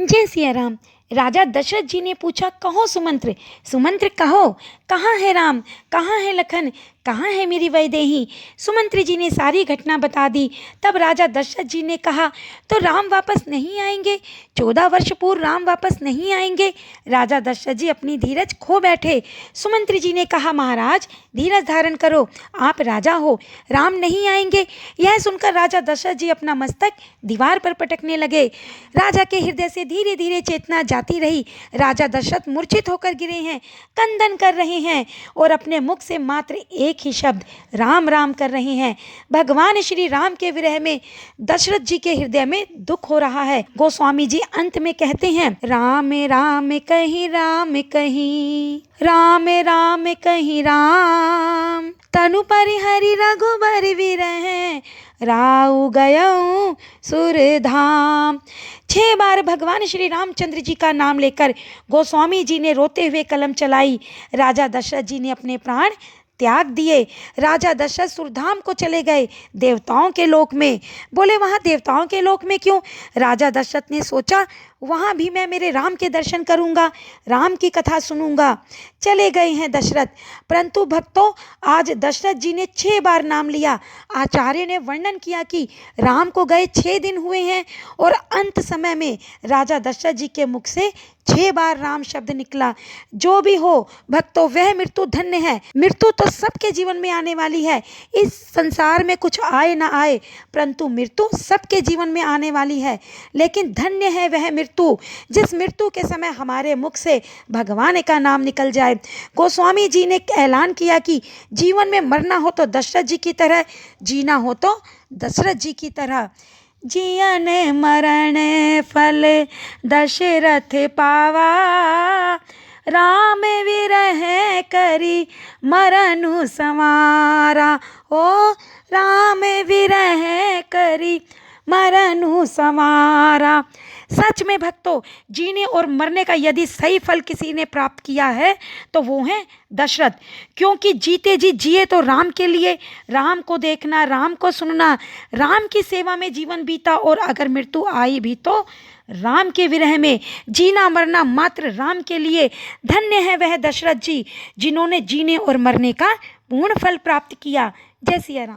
जय सिया राम। राजा दशरथ जी ने पूछा, कहो सुमंत्र, सुमंत्र कहो, कहाँ है राम, कहाँ है लखन, कहाँ है मेरी वैदेही। सुमंत्र जी ने सारी घटना बता दी। तब राजा दशरथ जी ने कहा, तो राम वापस नहीं आएंगे? 14 वर्ष पूर्व राम वापस नहीं आएंगे? राजा दशरथ जी अपनी धीरज खो बैठे। सुमंत्र जी ने कहा, महाराज धीरज धारण करो, आप राजा हो, राम नहीं आएंगे। यह सुनकर राजा दशरथ जी अपना मस्तक दीवार पर पटकने लगे। राजा के हृदय से धीरे धीरे चेतना जाती रही। राजा दशरथ मूर्छित होकर गिरे हैं, कंदन कर रहे हैं और अपने मुख से मात्र एक ही शब्द राम राम कर रहे हैं। भगवान श्री राम के विरह में दशरथ जी के हृदय में दुख हो रहा है। गोस्वामी जी अंत में कहते हैं, राम राम कहीं राम कहीं, राम राम कहीं राम, तनु परिहरि रघुबर विरह, राउ गयऊ सुरधाम। 6 बार भगवान श्री रामचंद्र जी का नाम लेकर गोस्वामी जी ने रोते हुए कलम चलाई। राजा दशरथ जी ने अपने प्राण त्याग दिए। राजा दशरथ सुरधाम को चले गए, देवताओं के लोक में। बोले, वहाँ देवताओं के लोक में क्यों? राजा दशरथ ने सोचा, वहाँ भी मैं मेरे राम के दर्शन करूँगा, राम की कथा सुनूंगा। चले गए हैं दशरथ। परंतु भक्तों, आज दशरथ जी ने 6 बार नाम लिया। आचार्य ने वर्णन किया कि राम को गए 6 दिन हुए हैं और अंत समय में राजा दशरथ जी के मुख से 6 बार राम शब्द निकला। जो भी हो भक्तों, वह मृत्यु धन्य है। मृत्यु तो सबके जीवन में आने वाली है। इस संसार में कुछ आए ना आए, परंतु मृत्यु सबके जीवन में आने वाली है। लेकिन धन्य है वह मृत्यु जिस मृत्यु के समय हमारे मुख से भगवान का नाम निकल जाए। गोस्वामी जी ने ऐलान किया कि जीवन में मरना हो तो दशरथ जी की तरह, जीना हो तो दशरथ जी की तरह। जियन मरण फल दशरथ पावा, राम विरह करी मरनु संवारा। ओ राम विरह करी मरनु संवारा। सच में भक्तों, जीने और मरने का यदि सही फल किसी ने प्राप्त किया है तो वो है दशरथ। क्योंकि जीते जी जिए तो राम के लिए, राम को देखना, राम को सुनना, राम की सेवा में जीवन बीता। और अगर मृत्यु आई भी तो राम के विरह में, जीना मरना मात्र राम के लिए। धन्य है वह दशरथ जी जिन्होंने जीने और मरने का पूर्ण फल प्राप्त किया। जय सिया राम।